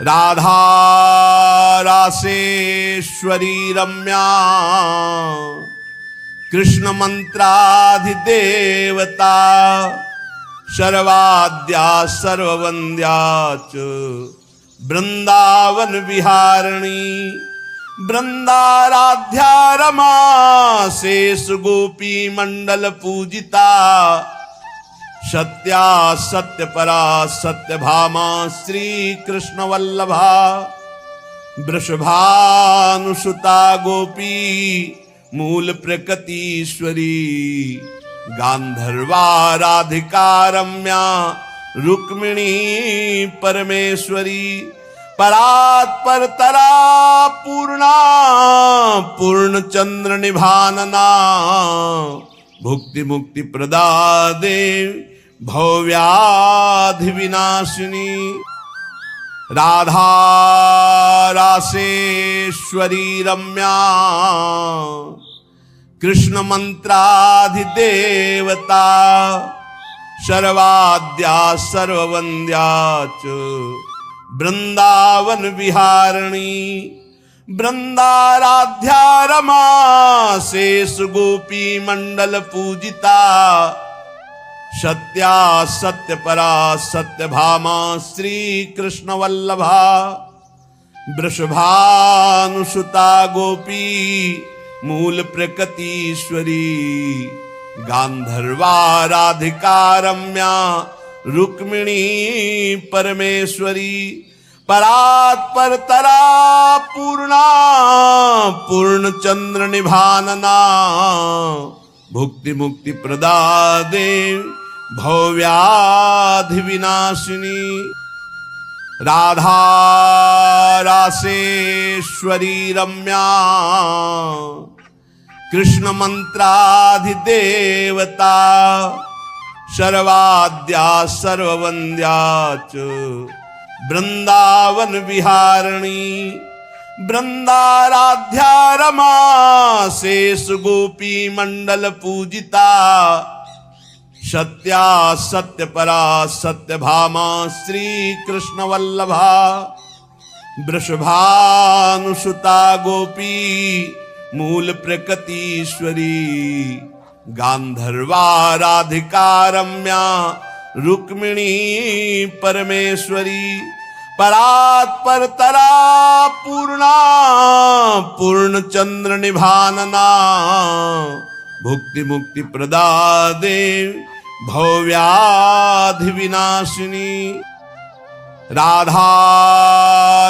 राधा रासेश्वरी रम्या कृष्ण मंत्राधिदेवता शर्वाद्या सर्ववन्द्या च वृंदावन विहारिणी वृंदाराध्या रमा शेष गोपी मंडल पूजिता सत्या सत्यपरा सत्यभामा श्री कृष्ण वल्लभा वृषभानुसुता गोपी मूल प्रकृतीश्वरी गांधर्वा राधिका रम्या रुक्मिणी परमेश्वरी परात्परतरा पूर्णा पूर्णचंद्र निभानना भुक्ति मुक्ति प्रदा देवी भव्याधि विनाशिनी राधा रासेश्वरी रम्या कृष्ण मंत्राधिदेवता शर्वाद्या सर्ववन्द्या च वृंदावन विहारिणी वृंदाराध्या रमा शेष गोपी मंडल पूजिता सत्या सत्यपरा सत्यभामा श्री कृष्ण वल्लभा वृषभानुसुता गोपी मूल प्रकृतीश्वरी गांधर्वा राधिका रम्या रुक्मिणी परमेश्वरी परात्परतरा पूर्णा पूर्णचंद्र निभानना भुक्ति मुक्ति प्रदा देवी भव्याधि विनाशिनी राधा रासेश्वरी रम्या कृष्ण मंत्राधिदेवता शर्वाद्या सर्ववन्द्या च वृंदावन विहारिणी वृंदाराध्या रमा शेष गोपी मंडल पूजिता सत्या सत्यपरा सत्यभामा श्री कृष्ण वल्लभा वृषभानुसुता गोपी मूल प्रकृतीश्वरी गांधर्वा राधिका रम्या रुक्मिणी परमेश्वरी परात्परतरा पूर्णा पूर्णचंद्र निभानना भुक्ति मुक्ति प्रदा देवी भव्याधि विनाशिनी राधा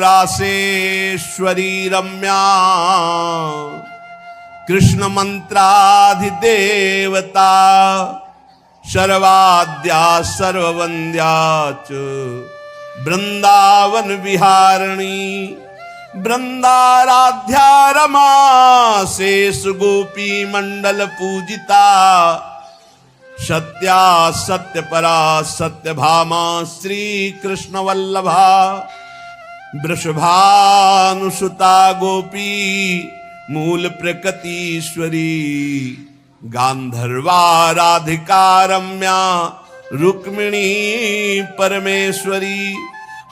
रासेश्वरी रम्या कृष्ण मंत्राधिदेवता शर्वाद्या सर्ववन्द्या च वृंदावन विहारिणी वृंदाराध्या रमा शेष गोपी मंडल पूजिता सत्या सत्यपरा सत्यभामा श्री कृष्ण वल्लभा वृषभानुसुता गोपी मूल प्रकृतीश्वरी गांधर्वा राधिका रम्या रुक्मिणी परमेश्वरी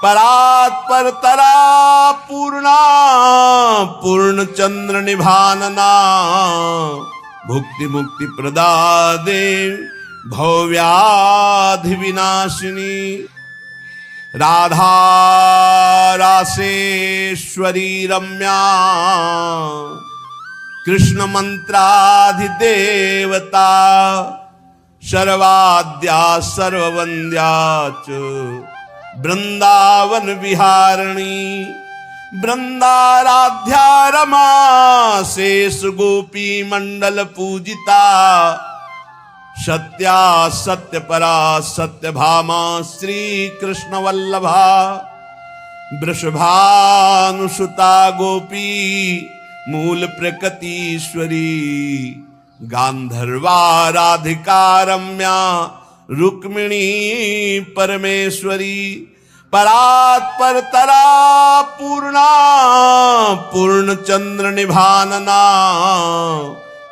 परात्परतरा पूर्णा पूर्णचंद्र निभानना भुक्ति मुक्ति प्रदा देवी भव्याधि विनाशिनी राधा रासेश्वरी रम्या कृष्ण मंत्राधिदेवता शर्वाद्या सर्ववन्द्या च वृंदावन विहारिणी वृंदाराध्या रमा शेष गोपी मंडल पूजिता सत्या सत्यपरा सत्यभामा श्री कृष्ण वल्लभा वृषभानुसुता गोपी मूल प्रकृतीश्वरी गांधर्वा राधिका रम्या रुक्मिणी परमेश्वरी परात्परतरा पूर्णा पूर्णचंद्र निभानना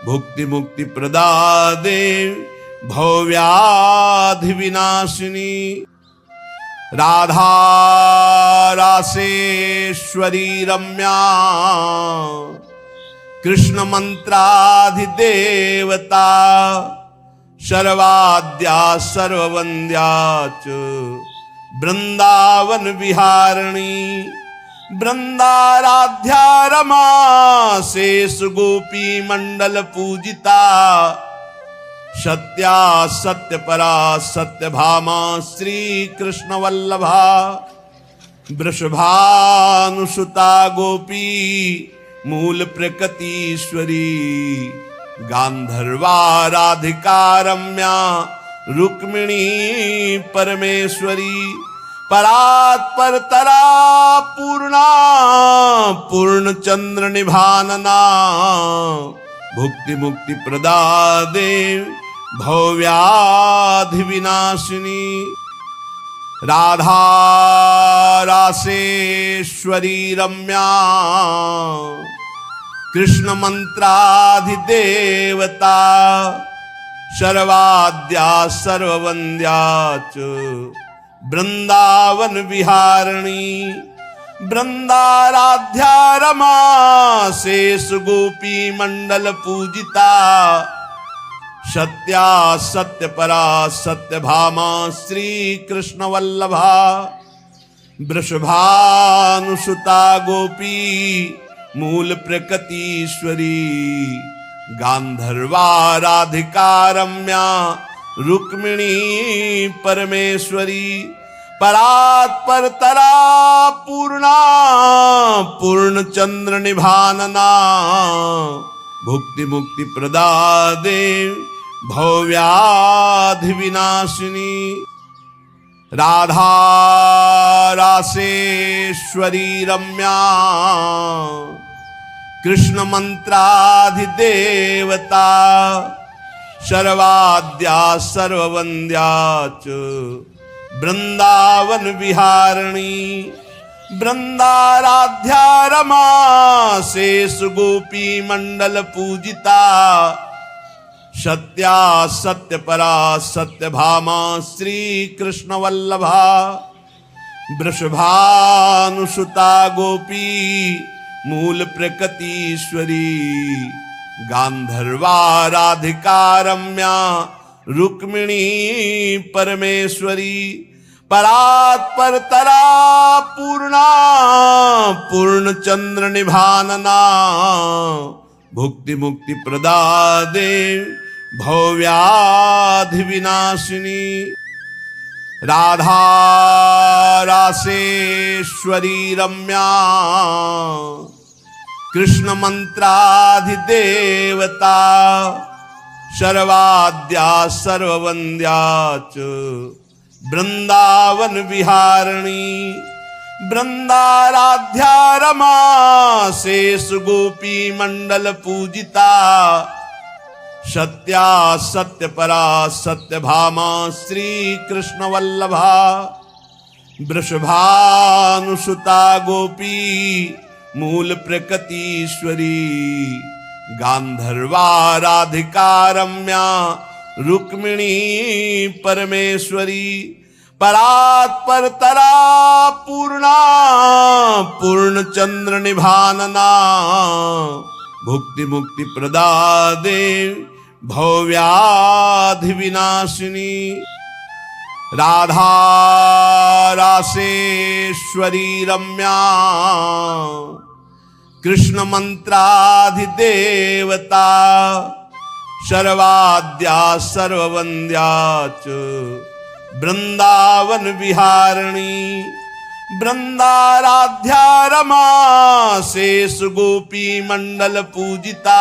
भुक्ति मुक्ति प्रदा देवी भव्याधि विनाशिनी राधा रासेश्वरी रम्या कृष्ण मंत्राधिदेवता सर्वाद्या सर्ववन्द्या च वृंदावन विहारिणी वृंदाराध्या रमा शेष गोपी मंडल पूजिता सत्या सत्यपरा सत्यभामा श्री कृष्ण वल्लभा वृषभानुसुता गोपी मूल प्रकृतीश्वरी गांधर्वा राधिका रम्या रुक्मिणी परमेश्वरी परात्परतरा पूर्णा पूर्णचंद्र निभानना भुक्ति मुक्ति प्रदा देवी भव्याधि विनाशिनी राधा रासेश्वरी रम्या कृष्ण मंत्राधिदेवता सर्वाद्या सर्ववन्द्या च वृंदावन विहारिणी वृंदाराध्या रमा शेष गोपी मंडल पूजिता सत्या सत्यपरा सत्यभामा श्री कृष्ण वल्लभा वृषभानुसुता गोपी मूल प्रकृतीश्वरी गांधर्वा राधिका रम्या रुक्मिणी परमेश्वरी परात्परतरा पूर्णा पूर्णचंद्र निभानना भुक्ति मुक्ति प्रदा देवी भव्याधि विनाशिनी राधा रासेश्वरी रम्या कृष्ण मंत्राधिदेवता सर्वाद्या सर्ववन्द्या च वृंदावन विहारिणी वृंदाराध्या रमा शेष गोपी मंडल पूजिता सत्या सत्यपरा सत्यभामा श्री कृष्ण वल्लभा वृषभानुसुता गोपी मूल प्रकृतीश्वरी गांधर्वा राधिका रम्या रुक्मिणी परमेश्वरी परात्परतरा पूर्णा पूर्णचंद्र निभानना भुक्ति मुक्ति प्रदा देवी भव्याधि विनाशिनी राधा रासेश्वरी रम्या कृष्ण मंत्राधिदेवता सर्वाद्या सर्ववन्द्या च वृंदावन विहारिणी वृंदाराध्या रमा शेष गोपी मंडल पूजिता सत्या सत्यपरा सत्यभामा श्री कृष्ण वल्लभा वृषभानुसुता गोपी मूल प्रकृतीश्वरी गांधर्वा राधिका रम्या रुक्मिणी परमेश्वरी परात्परतरा पूर्णा पूर्णचंद्र निभानना भुक्ति मुक्ति प्रदा देवी भव्याधि विनाशिनी राधा रासेश्वरी रम्या कृष्ण मंत्राधिदेवता सर्वाद्या सर्ववन्द्या च वृंदावन विहारिणी वृंदाराध्या रमा शेष गोपी मंडल पूजिता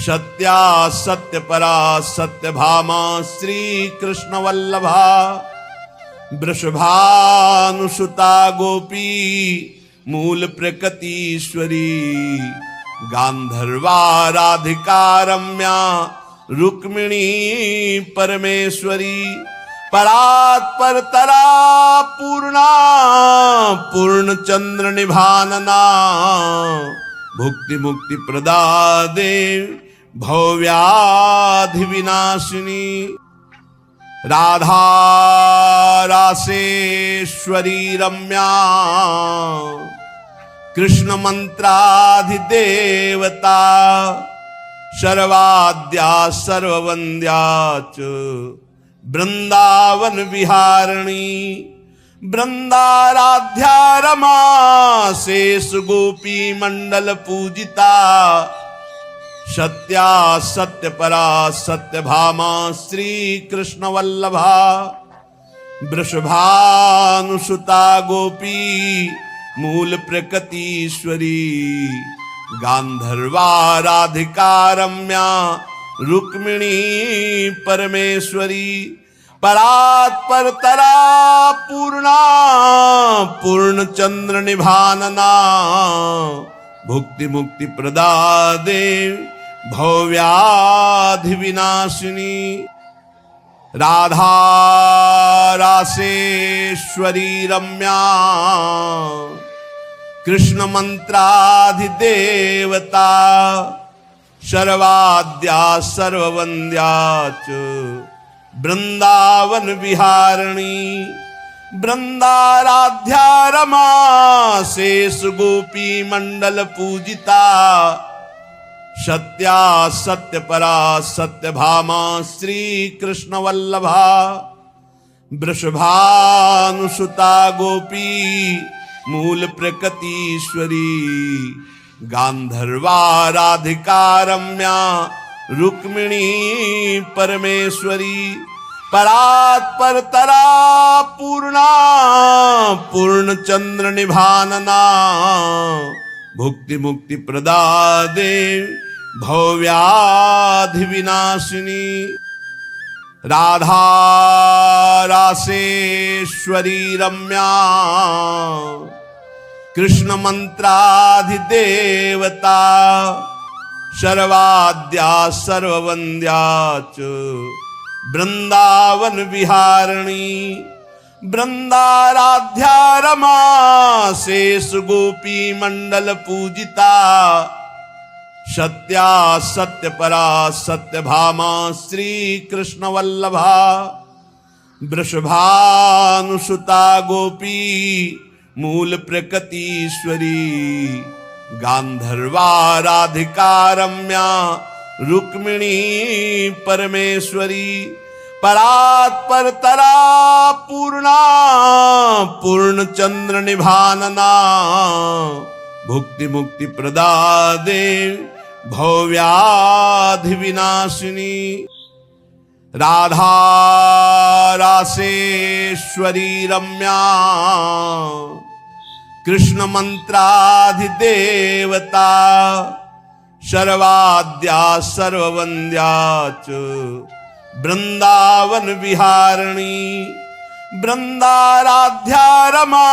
सत्या सत्यपरा सत्यभामा श्री कृष्ण वल्लभा वृषभानुसुता गोपी मूल प्रकृतीश्वरी गांधर्वा राधिका रम्या रुक्मिणी परमेश्वरी परात्परतरा पूर्णा पूर्णचंद्र निभानना भुक्ति मुक्ति प्रदा देवी भव्याधि विनाशिनी राधा रासेश्वरी रम्या कृष्ण मंत्राधिदेवता सर्वाद्या सर्ववन्द्या च वृंदावन विहारिणी वृंदाराध्या रमा शेष गोपी मंडल पूजिता सत्या सत्य परा सत्य भामा श्री कृष्ण वल्लभा वृषभानुसुता गोपी मूल प्रकृतीश्वरी गांधर्वा राधिका रम्या रुक्मिणी परमेश्वरी परात्परतरा पूर्णा पूर्ण चंद्र निभानना भुक्ति मुक्ति प्रदा देवी भव्याधि विनाशिनी राधा रासेश्वरी रम्या कृष्ण मंत्राधिदेवता सर्वाद्या सर्ववन्द्या च वृंदावन विहारिणी वृंदाराध्या रमा शेष गोपी मंडल पूजिता सत्या सत्य परा सत्य भामा श्री कृष्ण वल्लभा वृषभानुसुता गोपी मूल प्रकृतीश्वरी गांधर्वा राधिका रम्या रुक्मिणी परमेश्वरी परात्परतरा पूर्णा पूर्ण चंद्र निभानना भुक्ति मुक्ति प्रदा देवी भव्याधि विनाशिनी राधा रासेश्वरी रम्या कृष्ण मंत्राधिदेवता सर्वाद्या सर्ववन्द्या च वृंदावन विहारिणी वृंदाराध्या रमा शेष गोपी मंडल पूजिता सत्या सत्य परा सत्य भामा श्री कृष्ण वल्लभा वृषभानुसुता गोपी मूल प्रकृतीश्वरी गांधर्वा राधिका रम्या रुक्मिणी परमेश्वरी परात्परतरा पूर्णा पूर्ण चंद्र निभानना भुक्ति मुक्ति प्रदा देवी भव्याधि विनाशिनी राधा रासेश्वरी रम्या कृष्ण मंत्राधिदेवता सर्वाद्या सर्ववन्द्या च वृंदावन विहारिणी वृंदाराध्या रमा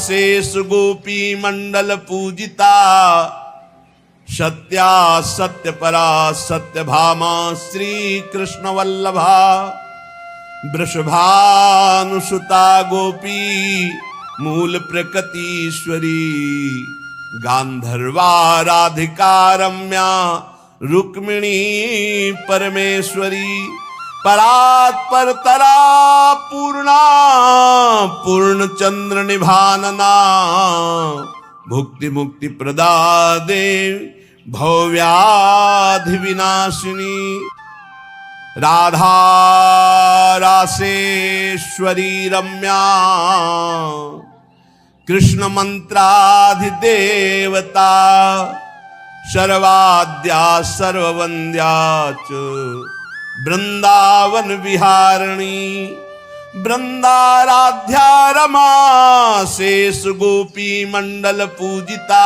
शेष गोपी मंडल पूजिता सत्या सत्य परा सत्य भामा श्री कृष्ण वल्लभा वृषभानुसुता गोपी मूल प्रकृतीश्वरी गांधर्वा राधिका रम्या रुक्मिणी परमेश्वरी परात्परतरा पूर्णा पूर्ण चंद्र निभानना भुक्ति मुक्ति प्रदा देवी भव्याधि विनाशिनी राधा रासेश्वरी रम्या कृष्ण मंत्राधिदेवता सर्वाद्या सर्ववन्द्या च वृंदावन विहारिणी वृंदाराध्या रमा शेष गोपी मंडल पूजिता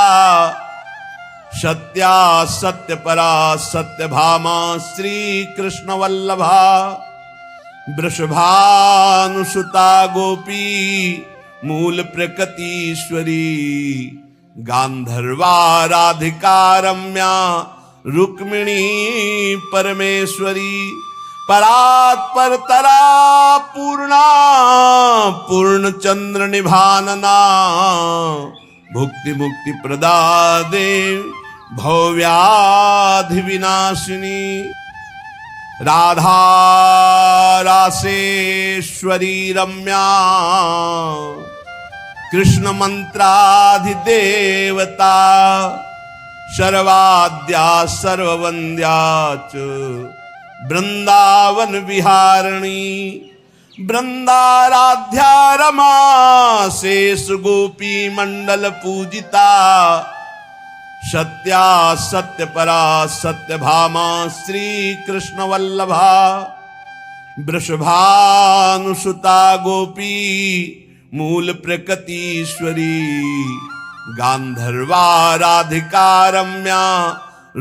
सत्या सत्य परा सत्य भामा श्री कृष्ण वल्लभा वृषभानुसुता गोपी मूल प्रकृतीश्वरी गांधर्वा राधिका रम्या रुक्मिणी परमेश्वरी परात्परतरा पूर्णा पूर्ण चंद्र निभानना भुक्ति मुक्ति प्रदा देवी भव्याधि विनाशिनी राधा रासेश्वरी रम्या कृष्ण मंत्राधिदेवता शर्वाद्या सर्ववन्द्या च वृंदावन विहारिणी वृंदाराध्या रमा शेष गोपी मंडल पूजिता सत्या सत्य परा सत्य भामा श्री कृष्ण वल्लभा वृषभानुसुता गोपी मूल प्रकृतीश्वरी गांधर्वा राधिका रम्या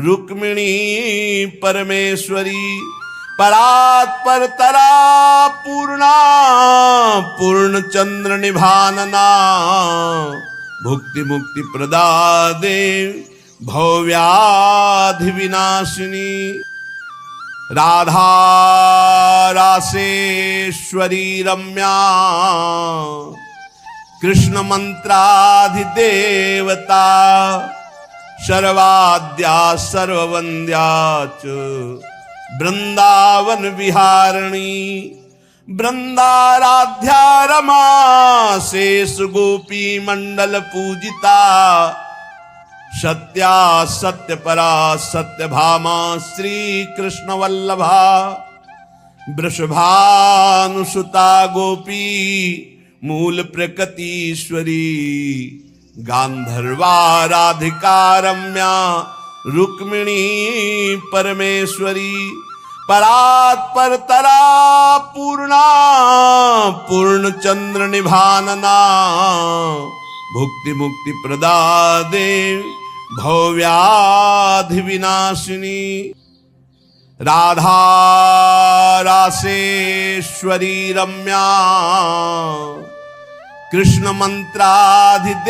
रुक्मिणी परमेश्वरी परात्परतरा पूर्णा पूर्ण चंद्र निभानना भुक्ति मुक्ति प्रदा देवी भव्याधि विनाशिनी राधा रासेश्वरी रम्या कृष्ण मंत्राधिदेवता शर्वाद्या सर्ववन्द्या च वृंदावन विहारिणी वृंदाराध्या रमा शेष गोपी मंडल पूजिता सत्या सत्य परा सत्य भामा श्री कृष्ण वल्लभा वृषभानुसुता गोपी मूल प्रकृतीश्वरी गांधर्वा राधिका रम्या रुक्मिणी परमेश्वरी परात्परतरा पूर्णा पूर्ण चंद्र निभानना भुक्ति मुक्ति प्रदा देवी भव्याधि विनाशिनी राधा रासेश्वरी रम्या कृष्ण मंत्राधिदेवता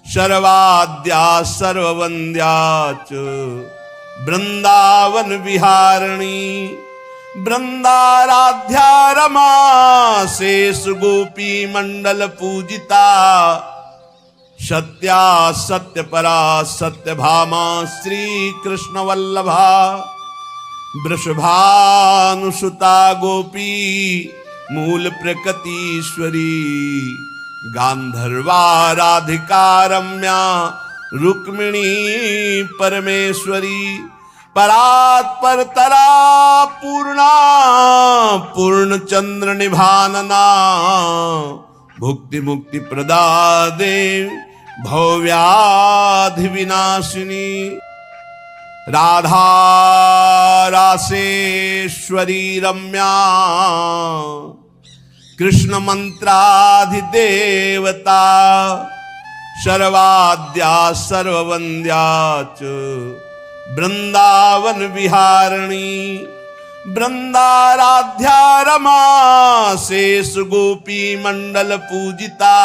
शर्वाद्या सर्ववन्द्या च वृंदावन विहारिणी वृंदाराध्या रमा शेष गोपी मंडल पूजिता सत्या सत्य परा सत्य भामा श्री कृष्ण वल्लभा वृषभानुसुता गोपी मूल प्रकृतीश्वरी गांधर्वा राधिका रम्या रुक्मिणी परमेश्वरी परात्परतरा पूर्णा पूर्ण चंद्र निभानना भुक्ति मुक्ति प्रदा देवी भव्याधि विनाशिनी राधा रासेश्वरी रम्या कृष्ण मंत्राधिदेवता शर्वाद्या सर्ववन्द्या च वृंदावन विहारिणी वृंदाराध्या रमा शेष गोपी मंडल पूजिता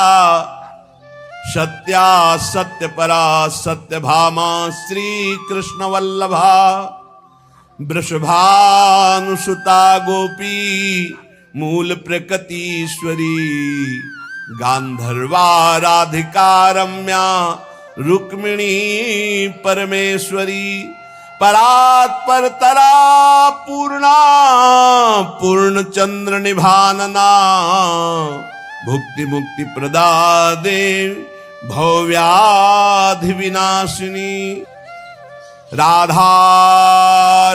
सत्या सत्य परा सत्य भामा श्री कृष्ण वल्लभा वृषभानुसुता गोपी मूल प्रकृतीश्वरी गांधर्वा राधिका रम्या रुक्मिणी परमेश्वरी परात्परतरा पूर्णा पूर्ण चंद्र निभानना भुक्ति मुक्ति प्रदा देवी भव्याधि विनाशिनी राधा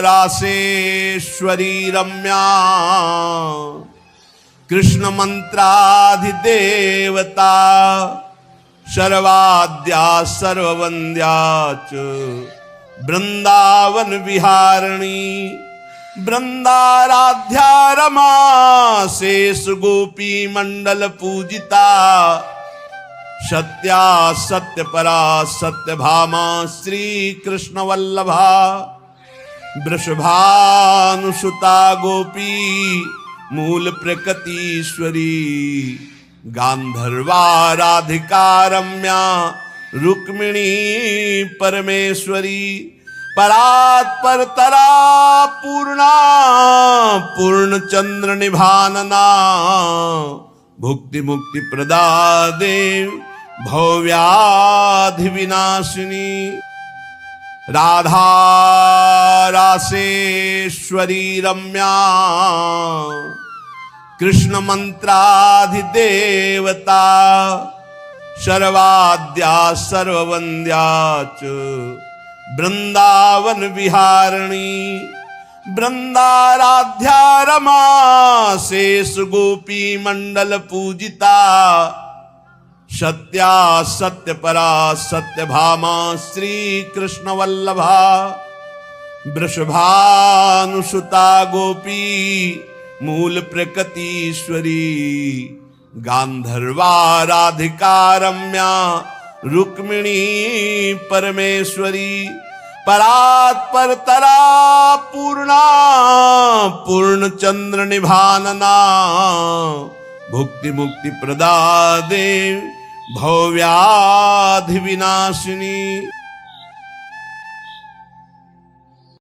रासेश्वरी रम्या कृष्ण मंत्राधिदेवता शर्वाद्या सर्ववन्द्या च वृंदावन विहारिणी वृंदाराध्या रमा शेष गोपी मंडल पूजिता सत्या सत्य परा सत्य भामा श्री कृष्ण वल्लभा वृषभानुसुता गोपी मूल प्रकृतीश्वरी गांधर्वा राधिका रम्या रुक्मिणी परमेश्वरी परात्परतरा पूर्णा पूर्ण चंद्र निभानना भुक्ति मुक्ति प्रदा देवी भव्याधि विनाशिनी राधा रासेश्वरी रम्या कृष्ण मंत्राधिदेवता सर्वाद्या सर्ववन्द्या च वृंदावन विहारिणी वृंदाराध्या रमा शेष गोपी मंडल पूजिता सत्या सत्य परा सत्य भामा श्री कृष्ण वल्लभा वृषभानुसुता गोपी मूल प्रकृतीश्वरी गांधर्वा राधिका रम्या रुक्मिणी परमेश्वरी परात्परतरा पूर्णा पूर्ण चंद्र निभानना भुक्ति मुक्ति प्रदा देवी भव्याधि विनाशिनी